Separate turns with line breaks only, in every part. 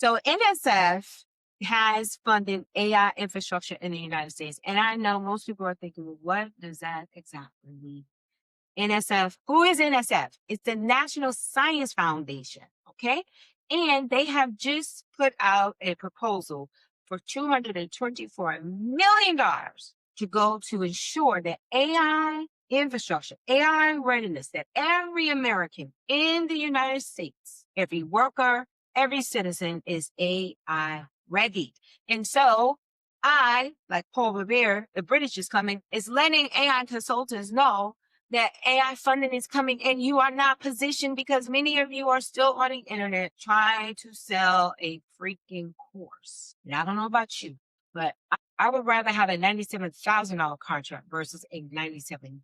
So NSF has funded AI infrastructure in the United States. And I know most people are thinking, well, what does that exactly mean? NSF, who is NSF? It's the National Science Foundation, okay? And they have just put out a proposal for $224 million to go to ensure that AI infrastructure, AI readiness, that every American in the United States, every worker, every citizen is AI ready. And so I, like Paul Revere, the British is coming, is letting AI consultants know that AI funding is coming and you are not positioned because many of you are still on the internet trying to sell a freaking course. And I don't know about you, but I would rather have a $97,000 contract versus a $97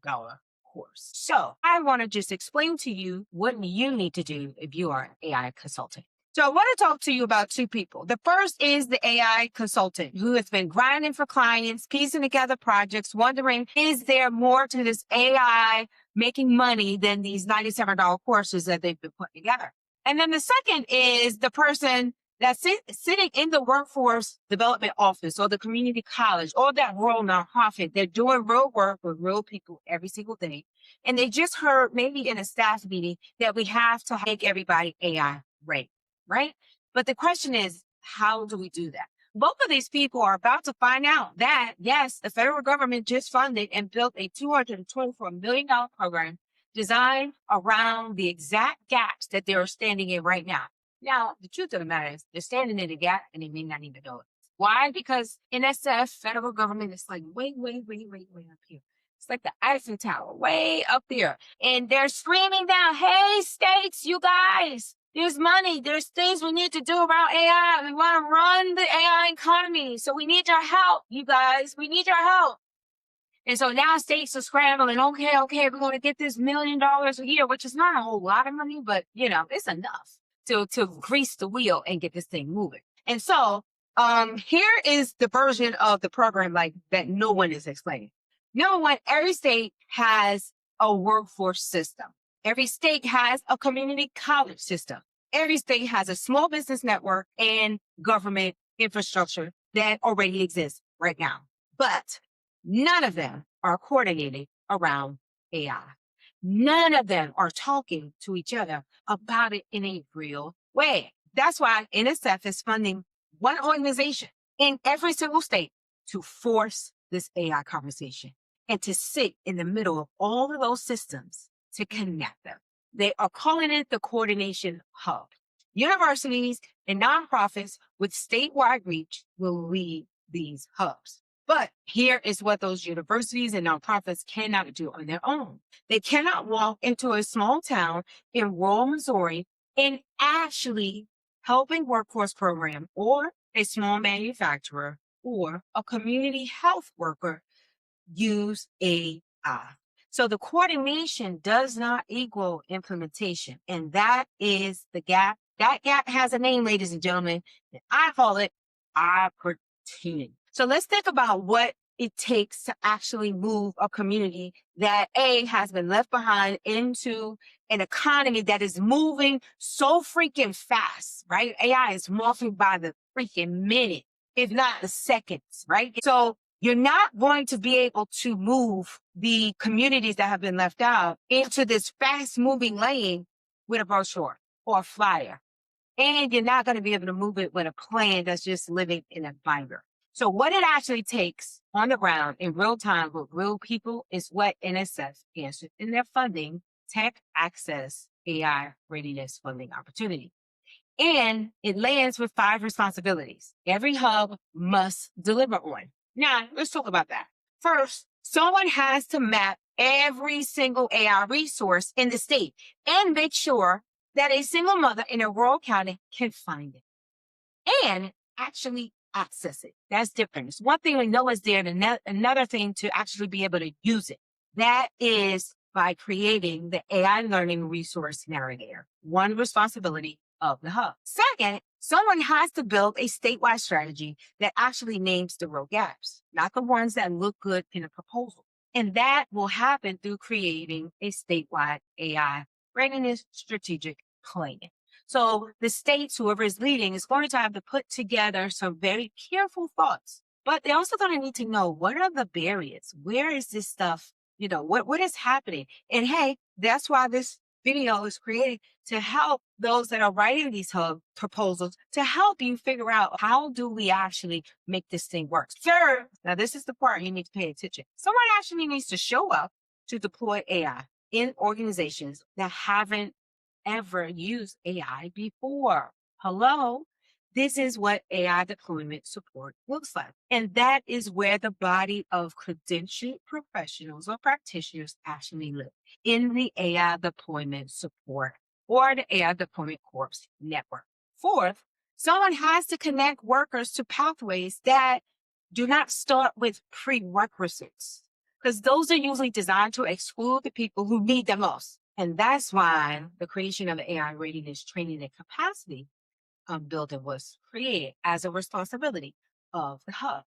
course. So I want to just explain to you what you need to do if you are an AI consultant. So I want to talk to you about two people. The first is the AI consultant who has been grinding for clients, piecing together projects, wondering, is there more to this AI making money than these $97 courses that they've been putting together? And then the second is the person that's sitting in the workforce development office or the community college or that rural nonprofit. They're doing real work with real people every single day. And they just heard maybe in a staff meeting that we have to make everybody AI ready. Right? But the question is, how do we do that? Both of these people are about to find out that, yes, the federal government just funded and built a $224 million program designed around the exact gaps that they're standing in right now. Now, the truth of the matter is they're standing in a gap and they may not even know it. Why? Because NSF, federal government, is like way up here. It's like the Eiffel Tower, way up there. And they're screaming down, hey, states, you guys, there's money. There's things we need to do around AI. We want to run the AI economy. So we need your help, you guys. We need your help. And so now states are scrambling. Okay, we're going to get this $1 million a year, which is not a whole lot of money, but it's enough to grease the wheel and get this thing moving. And so here is the version of the program like that no one is explaining. Number one, every state has a workforce system. Every state has a community college system. Every state has a small business network and government infrastructure that already exists right now. But none of them are coordinating around AI. None of them are talking to each other about it in a real way. That's why NSF is funding one organization in every single state to force this AI conversation and to sit in the middle of all of those systems to connect them. They are calling it the coordination hub. Universities and nonprofits with statewide reach will lead these hubs. But here is what those universities and nonprofits cannot do on their own. They cannot walk into a small town in rural Missouri and actually help a workforce program or a small manufacturer or a community health worker use AI. So the coordination does not equal implementation. And that is the gap. That gap has a name, ladies and gentlemen. And I call it opportunity. So let's think about what it takes to actually move a community that has been left behind into an economy that is moving so freaking fast, right? AI is morphing by the freaking minute, if not the seconds, right? So you're not going to be able to move the communities that have been left out into this fast moving lane with a brochure or a flyer. And you're not going to be able to move it with a plan that's just living in a binder. So what it actually takes on the ground in real time with real people is what NSF answered in their funding, TechAccess AI Readiness Funding Opportunity. And it lands with 5 responsibilities. Every hub must deliver on. Now, let's talk about that. First, someone has to map every single AI resource in the state and make sure that a single mother in a rural county can find it and actually access it. That's different. It's one thing to know it's there and another thing to actually be able to use it. That is by creating the AI learning resource narrator, one responsibility of the hub. Second, someone has to build a statewide strategy that actually names the real gaps, not the ones that look good in a proposal. And that will happen through creating a statewide AI readiness strategic plan. So the states, whoever is leading, is going to have to put together some very careful thoughts. But they're also going to need to know, what are the barriers? Where is this stuff? What is happening? And hey, that's why this video is created, to help those that are writing these hub proposals, to help you figure out, how do we actually make this thing work. Third, now this is the part you need to pay attention. Someone actually needs to show up to deploy AI in organizations that haven't ever used AI before. Hello? This is what AI deployment support looks like. And that is where the body of credentialed professionals or practitioners actually live, in the AI deployment support or the AI deployment corps network. Fourth, someone has to connect workers to pathways that do not start with prerequisites, because those are usually designed to exclude the people who need them most. And that's why the creation of the AI readiness training and capacity building was created as a responsibility of the hub.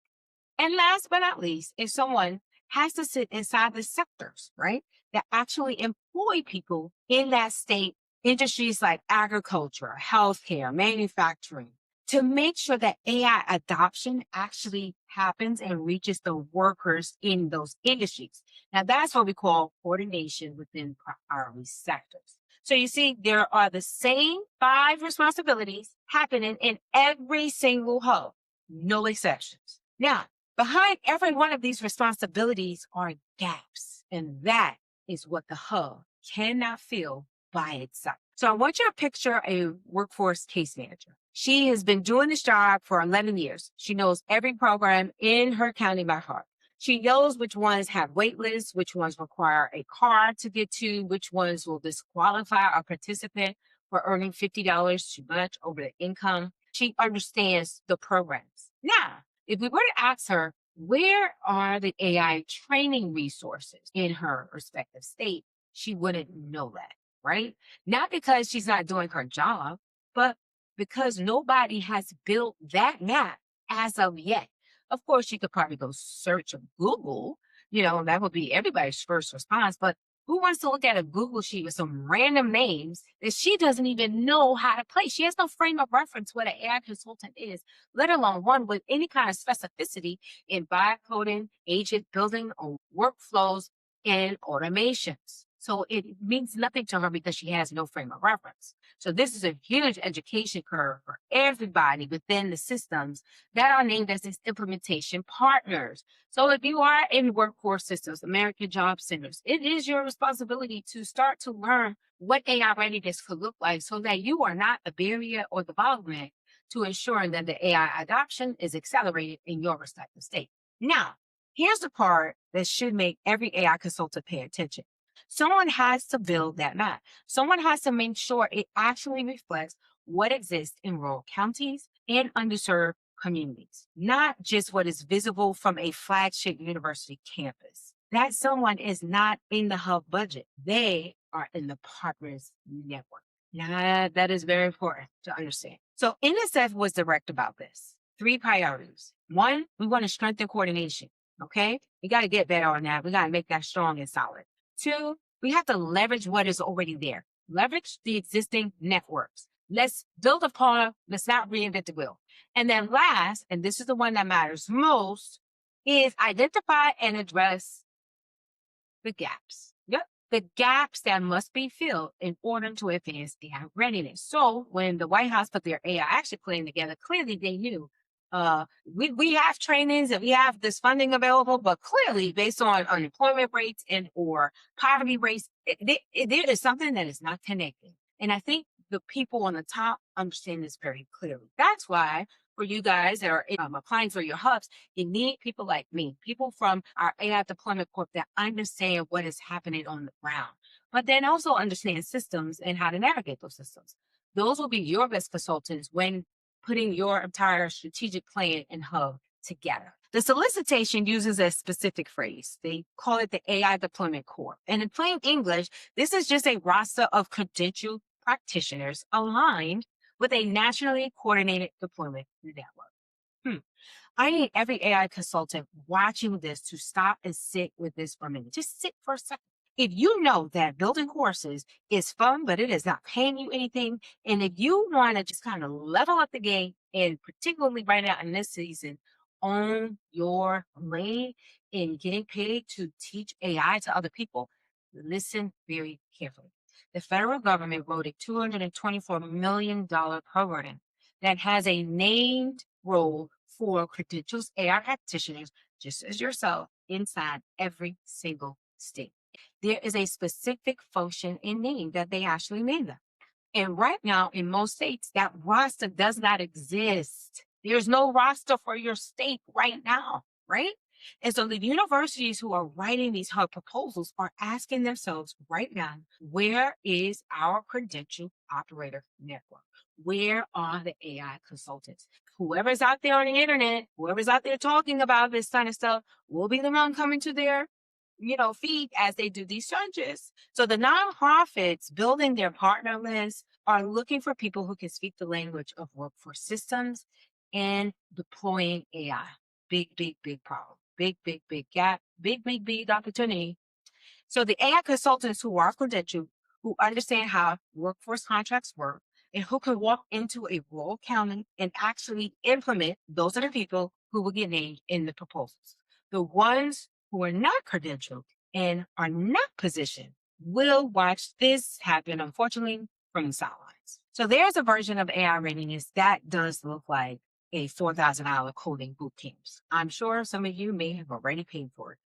And last but not least, if someone has to sit inside the sectors, right, that actually employ people in that state, industries like agriculture, healthcare, manufacturing, to make sure that AI adoption actually happens and reaches the workers in those industries. Now, that's what we call coordination within priority sectors. So you see, there are the same 5 responsibilities happening in every single hub, no exceptions. Now, behind every one of these responsibilities are gaps, and that is what the hub cannot fill by itself. So I want you to picture a workforce case manager. She has been doing this job for 11 years. She knows every program in her county by heart. She knows which ones have wait lists, which ones require a card to get to, which ones will disqualify a participant for earning $50 too much over the income. She understands the programs. Now, if we were to ask her, where are the AI training resources in her respective state, she wouldn't know that, right? Not because she's not doing her job, but because nobody has built that map as of yet. Of course, you could probably go search on Google, that would be everybody's first response. But who wants to look at a Google sheet with some random names that she doesn't even know how to place? She has no frame of reference what an AI consultant is, let alone one with any kind of specificity in vibe coding, agent building, or workflows and automations. So it means nothing to her because she has no frame of reference. So this is a huge education curve for everybody within the systems that are named as its implementation partners. So if you are in workforce systems, American Job Centers, it is your responsibility to start to learn what AI readiness could look like, so that you are not the barrier or the bottleneck to ensuring that the AI adoption is accelerated in your respective state. Now, here's the part that should make every AI consultant pay attention. Someone has to build that map. Someone has to make sure it actually reflects what exists in rural counties and underserved communities, not just what is visible from a flagship university campus. That someone is not in the hub budget. They are in the partners network. Now, that is very important to understand. So NSF was direct about this. 3 priorities. 1, we want to strengthen coordination. Okay. We got to get better on that. We got to make that strong and solid. 2, we have to leverage what is already there. Leverage the existing networks. Let's build upon, let's not reinvent the wheel. And then last, and this is the one that matters most, is identify and address the gaps. Yep. The gaps that must be filled in order to advance AI readiness. So when the White House put their AI action plan together, clearly they knew we have trainings and we have this funding available, but clearly based on unemployment rates and or poverty rates, there is something that is not connecting. And I think the people on the top understand this very clearly. That's why for you guys that are applying for your hubs, you need people like me, people from our AI deployment corp that understand what is happening on the ground, but then also understand systems and how to navigate those systems. Those will be your best consultants when putting your entire strategic plan and hub together. The solicitation uses a specific phrase. They call it the AI deployment corp. And in plain English, this is just a roster of credentialed practitioners aligned with a nationally coordinated deployment network. I need every AI consultant watching this to stop and sit with this for a minute. Just sit for a second. If you know that building courses is fun, but it is not paying you anything, and if you want to just kind of level up the game, and particularly right now in this season, own your lane in getting paid to teach AI to other people, listen very carefully. The federal government wrote a $224 million program that has a named role for credentials AI practitioners, just as yourself, inside every single state. There is a specific function and name that they actually name them. And right now, in most states, that roster does not exist. There's no roster for your state right now, right? And so the universities who are writing these hard proposals are asking themselves right now, where is our credential operator network? Where are the AI consultants? Whoever's out there on the internet, whoever's out there talking about this kind of stuff, will be the one coming to their feed as they do these searches. So the nonprofits building their partner list are looking for people who can speak the language of workforce systems and deploying AI. Big, big, big problem. Big, big, big gap. Big, big, big opportunity. So the AI consultants who are credentialed, who understand how workforce contracts work, and who can walk into a rural county and actually implement, those are the people who will get named in the proposals. The ones who are not credentialed and are not positioned will watch this happen, unfortunately, from the sidelines. So there's a version of AI readiness that does look like a $4,000 coding boot camps. I'm sure some of you may have already paid for it.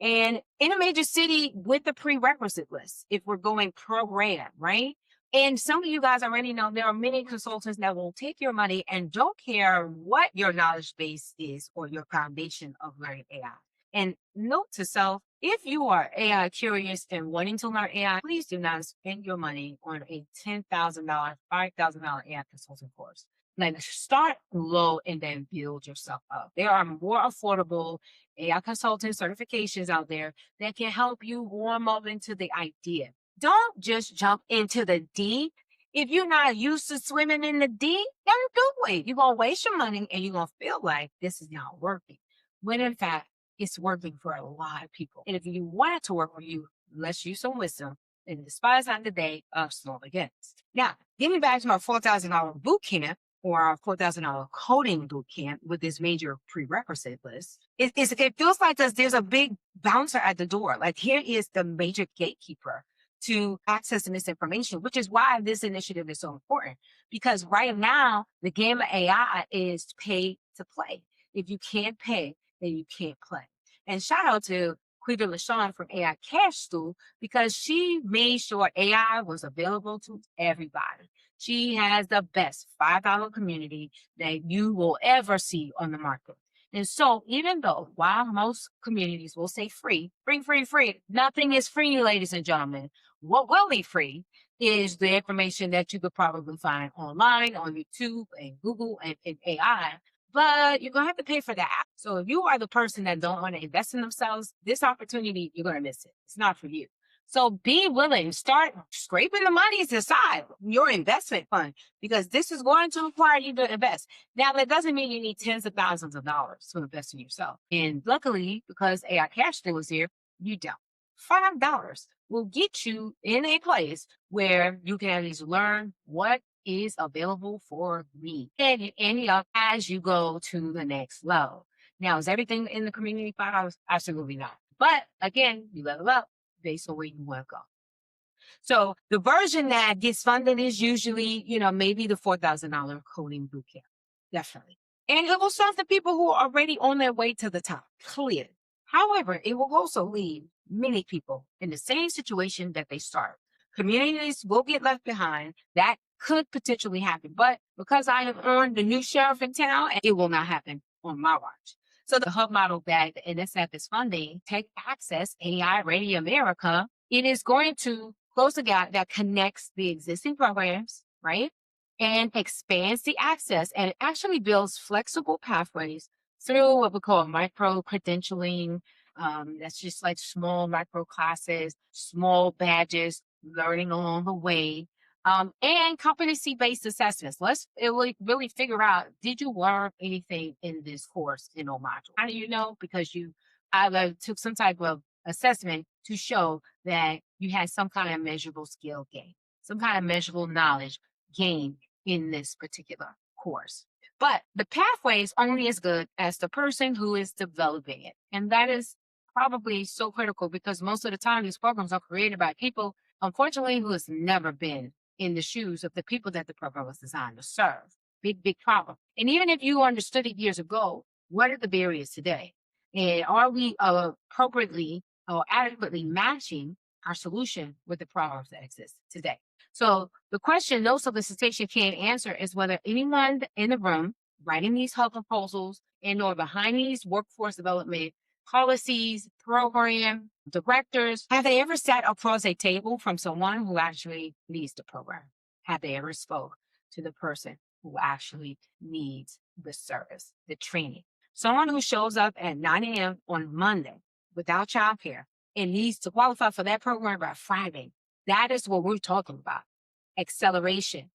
And in a major city with the prerequisite list, if we're going program, right? And some of you guys already know there are many consultants that will take your money and don't care what your knowledge base is or your foundation of learning AI. And note to self, if you are AI curious and wanting to learn AI, please do not spend your money on a $10,000, $5,000 AI consulting course. Like, start low and then build yourself up. There are more affordable AI consultant certifications out there that can help you warm up into the idea. Don't just jump into the deep. If you're not used to swimming in the deep, don't do it. You're going to waste your money and you're going to feel like this is not working. When in fact, it's working for a lot of people. And if you want it to work for you, let's use some wisdom and despise not the day of small beginnings. Now, getting back to our $4,000 boot camp, or our $4,000 coding boot camp with this major prerequisite list, it feels like there's a big bouncer at the door. Like, here is the major gatekeeper to accessing this information, which is why this initiative is so important. Because right now, the game of AI is pay to play. If you can't pay, then you can't play. And shout out to Quita LaShawn from AI Cash School, because she made sure AI was available to everybody. She has the best $5 community that you will ever see on the market. And so, even though while most communities will say free, free, free, free, nothing is free, ladies and gentlemen. What will be free is the information that you could probably find online, on YouTube and Google and AI. But you're going to have to pay for that. So if you are the person that don't want to invest in themselves, this opportunity, you're going to miss it. It's not for you. So be willing, start scraping the money aside, your investment fund, because this is going to require you to invest. Now, that doesn't mean you need tens of thousands of dollars to invest in yourself. And luckily, because AI Cash Flow is here, you don't. $5 will get you in a place where you can at least learn what is available for me and any up as you go to the next level. Now, is everything in the community $5? Absolutely not. But again, you level up based on where you want to go. So the version that gets funded is usually, maybe the $4,000 coding bootcamp. Definitely. And it will serve the people who are already on their way to the top, clear. However, it will also leave many people in the same situation that they start. Communities will get left behind. That could potentially happen. But because I am on the new sheriff in town, it will not happen on my watch. So the hub model that the NSF is funding, TechAccess, AI Ready America, it is going to close the gap that connects the existing programs, right? And expands the access and actually builds flexible pathways through what we call micro credentialing. That's just like small micro classes, small badges, learning along the way. And competency-based assessments. Let's really figure out, did you learn anything in this course in a module? How do you know? Because you either took some type of assessment to show that you had some kind of measurable skill gain, some kind of measurable knowledge gain in this particular course. But the pathway is only as good as the person who is developing it. And that is probably so critical because most of the time these programs are created by people, unfortunately, who has never been in the shoes of the people that the program was designed to serve. Big, big problem. And even if you understood it years ago, what are the barriers today? And are we appropriately or adequately matching our solution with the problems that exist today? So the question no solicitation can answer is whether anyone in the room writing these hub proposals and or behind these workforce development policies, program directors, have they ever sat across a table from someone who actually leads the program? Have they ever spoke to the person who actually needs the service, the training? Someone who shows up at 9 a.m. on Monday without childcare and needs to qualify for that program by Friday. That is what we're talking about. Acceleration,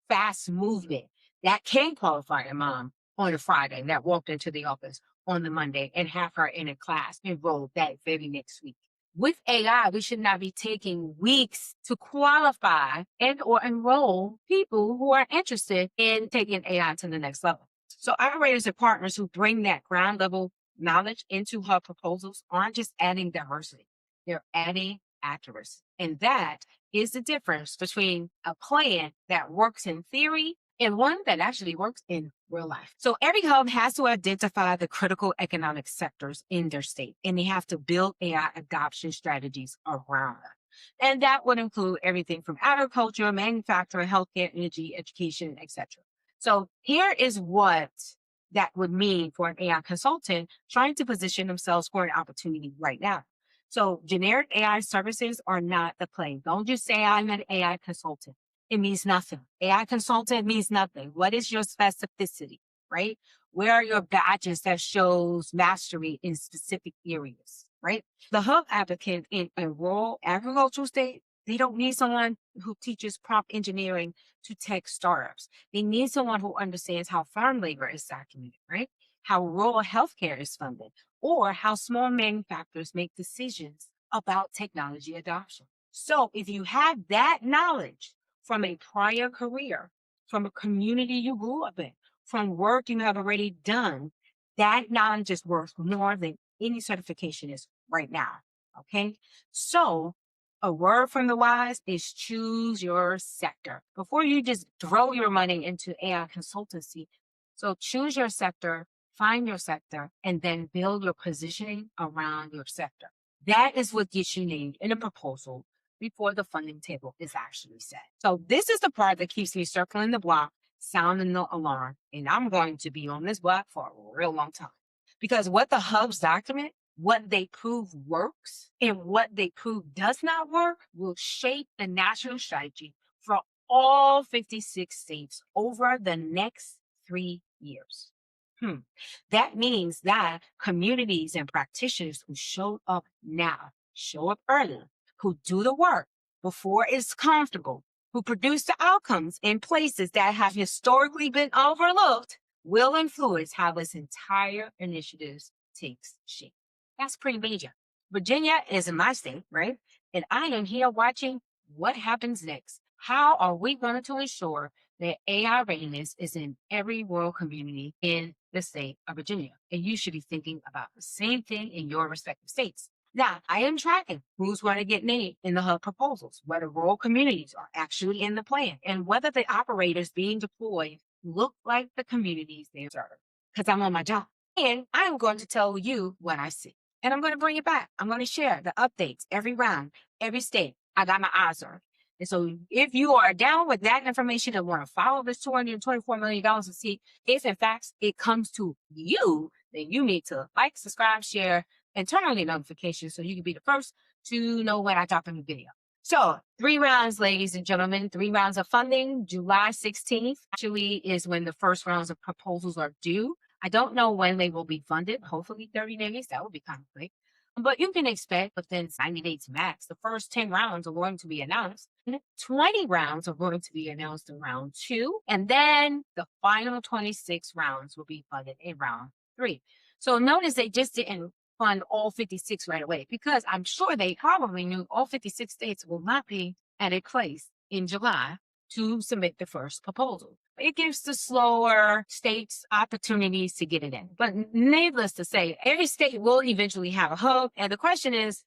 fast movement. That can qualify a mom on a Friday that walked into the office on the Monday and have her in a class enrolled that very next week. With AI, we should not be taking weeks to qualify and or enroll people who are interested in taking AI to the next level. So operators and partners who bring that ground level knowledge into hub proposals aren't just adding diversity, they're adding accuracy. And that is the difference between a plan that works in theory and one that actually works in real life. So every hub has to identify the critical economic sectors in their state, and they have to build AI adoption strategies around them. And that would include everything from agriculture, manufacturing, healthcare, energy, education, etc. So here is what that would mean for an AI consultant trying to position themselves for an opportunity right now. So generic AI services are not the play. Don't just say I'm an AI consultant. It means nothing. AI consultant means nothing. What is your specificity, right? Where are your badges that shows mastery in specific areas, right? The hub applicant in a rural agricultural state, they don't need someone who teaches prompt engineering to tech startups. They need someone who understands how farm labor is documented, right? How rural healthcare is funded, or how small manufacturers make decisions about technology adoption. So if you have that knowledge from a prior career, from a community you grew up in, from work you have already done, that knowledge is worth more than any certification is right now. Okay. So a word from the wise is choose your sector before you just throw your money into AI consultancy. So choose your sector, find your sector, and then build your positioning around your sector. That is what gets you named in a proposal before the funding table is actually set. So this is the part that keeps me circling the block, sounding the alarm, and I'm going to be on this block for a real long time. Because what the hubs document, what they prove works, and what they prove does not work will shape the national strategy for all 56 states over the next 3 years. That means that communities and practitioners who show up now, show up early, who do the work before it's comfortable, who produce the outcomes in places that have historically been overlooked, will influence how this entire initiative takes shape. That's pretty major. Virginia is in my state, right? And I am here watching what happens next. How are we going to ensure that AI readiness is in every rural community in the state of Virginia? And you should be thinking about the same thing in your respective states. Now, I am tracking who's going to get named in the hub proposals, whether rural communities are actually in the plan, and whether the operators being deployed look like the communities they serve. Because I'm on my job. And I'm going to tell you what I see. And I'm going to bring it back. I'm going to share the updates every round, every state. I got my eyes on. And so if you are down with that information and want to follow this $224 million and see if in fact it comes to you, then you need to like, subscribe, share, and turn on the notifications so you can be the first to know when I drop a new video. So 3 rounds, ladies and gentlemen, 3 rounds of funding. July 16th actually is when the first rounds of proposals are due. I don't know when they will be funded. Hopefully 30 days. That would be kind of quick. But you can expect within 90 days max, the first 10 rounds are going to be announced. 20 rounds are going to be announced in round 2. And then the final 26 rounds will be funded in round 3. So notice they just didn't fund all 56 right away, because I'm sure they probably knew all 56 states will not be at a place in July to submit the first proposal. It gives the slower states opportunities to get it in. But needless to say, every state will eventually have a hub. And the question is,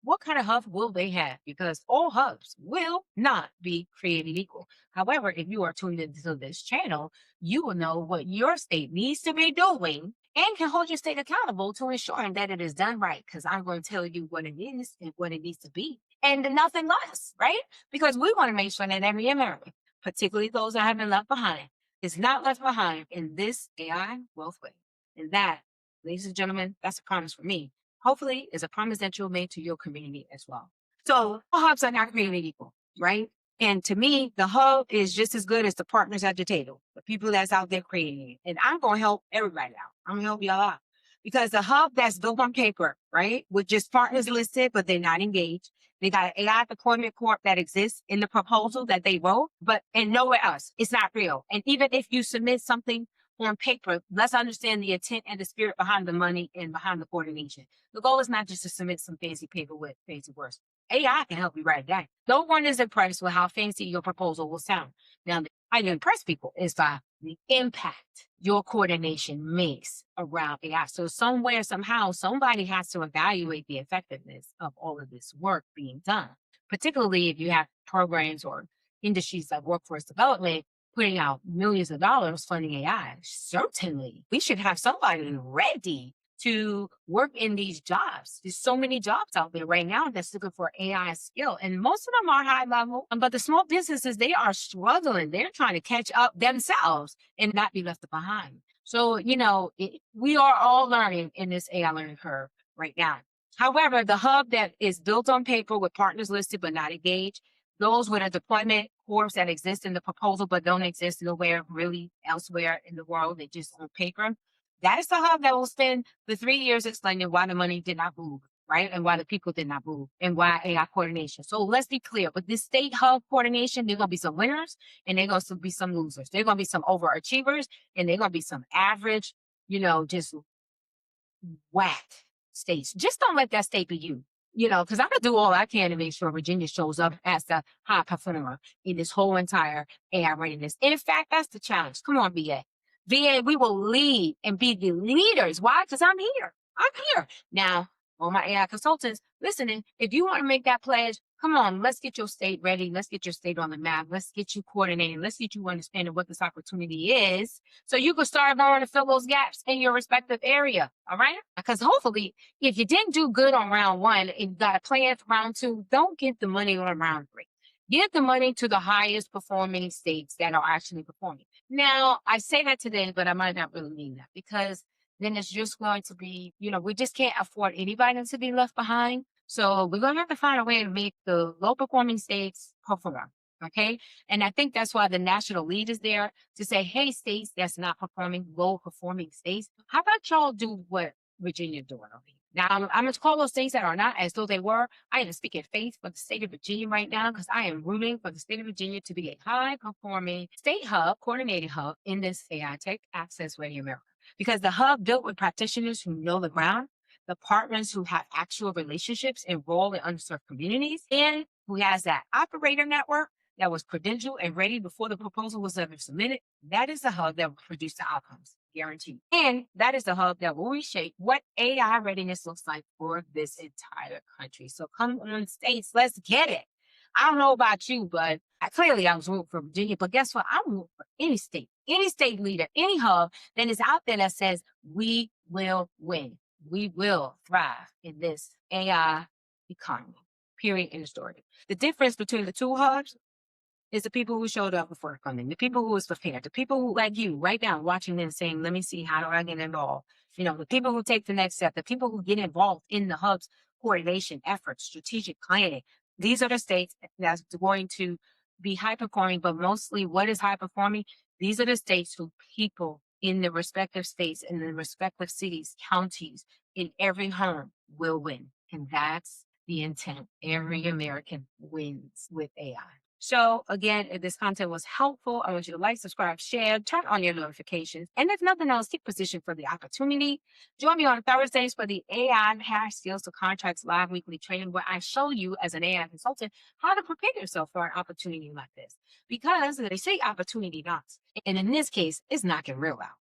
what kind of hub will they have? Because all hubs will not be created equal. However, if you are tuned into this channel, you will know what your state needs to be doing and can hold your state accountable to ensuring that it is done right. Because I'm going to tell you what it is and what it needs to be, and nothing less, right? Because we want to make sure that every American, particularly those that have been left behind, is not left behind in this AI wealth way. And that, ladies and gentlemen, that's a promise for me. Hopefully, is a promise that you'll make to your community as well. So all hubs are not created equal, right? And to me, the hub is just as good as the partners at the table, the people that's out there creating it. And I'm going to help everybody out. I'm going to help y'all out. Because the hub that's built on paper, right, with just partners listed, but they're not engaged. They got an AI deployment corp that exists in the proposal that they wrote, and nowhere else. It's not real. And even if you submit something on paper, let's understand the intent and the spirit behind the money and behind the coordination. The goal is not just to submit some fancy paper with fancy words. AI can help you write it down. No one is impressed with how fancy your proposal will sound. Now, how you impress people is by the impact your coordination makes around AI. So somewhere, somehow, somebody has to evaluate the effectiveness of all of this work being done, particularly if you have programs or industries like workforce development putting out millions of dollars funding AI. Certainly, we should have somebody ready to work in these jobs. There's so many jobs out there right now that's looking for AI skill, and most of them are high level. But the small businesses, they are struggling. They're trying to catch up themselves and not be left behind. So, we are all learning in this AI learning curve right now. However, the hub that is built on paper with partners listed but not engaged, those with a deployment course that exist in the proposal but don't exist nowhere really elsewhere in the world, they just on paper. That is the hub that will spend the 3 years explaining why the money did not move, right? And why the people did not move, and why AI coordination. So let's be clear. With this state hub coordination, there are going to be some winners and there are going to be some losers. There are going to be some overachievers and there are going to be some average, just whack states. Just don't let that state be you. Because I'm going to do all I can to make sure Virginia shows up as the high performer in this whole entire AI readiness. In fact, that's the challenge. Come on, VA. VA, we will lead and be the leaders. Why? Because I'm here. I'm here. Now, all my AI consultants listening, if you want to make that pledge, come on, let's get your state ready. Let's get your state on the map. Let's get you coordinating. Let's get you understanding what this opportunity is, so you can start going to fill those gaps in your respective area. All right? Because hopefully, if you didn't do good on round one and you got a plan for round two, don't give the money on round three. Give the money to the highest performing states that are actually performing. Now, I say that today, but I might not really mean that, because then it's just going to be, we just can't afford anybody to be left behind. So we're going to have to find a way to make the low performing states perform. Okay. And I think that's why the national lead is there to say, hey, states that's not performing, low performing states, how about y'all do what Virginia's doing over here? Now, I'm going to call those states that are not as though they were. I am speaking faith for the state of Virginia right now, because I am rooting for the state of Virginia to be a high-performing state hub, coordinated hub in this AI TechAccess Ready America. Because the hub built with practitioners who know the ground, the partners who have actual relationships and role in underserved communities, and who has that operator network that was credentialed and ready before the proposal was ever submitted. That is the hub that will produce the outcomes, guaranteed. And that is the hub that will reshape what AI readiness looks like for this entire country. So come on, states, let's get it. I don't know about you, but I was rooting for Virginia. But guess what? I'm rooting for any state leader, any hub that is out there that says we will win. We will thrive in this AI economy. Period. In the story. The difference between the two hubs is the people who showed up before funding, the people who was prepared, the people who, like you, right now, watching this saying, let me see, how do I get involved? The people who take the next step, the people who get involved in the hub's coordination efforts, strategic planning. These are the states that's going to be high performing, but mostly what is high performing? These are the states who people in the respective states, in the respective cities, counties, in every home will win. And that's the intent. Every American wins with AI. So again, if this content was helpful, I want you to like, subscribe, share, turn on your notifications. And if nothing else, take position for the opportunity. Join me on Thursdays for the AI Hair Skills to Contracts live weekly training, where I show you as an AI consultant how to prepare yourself for an opportunity like this. Because they say opportunity knocks. And in this case, it's knocking real out.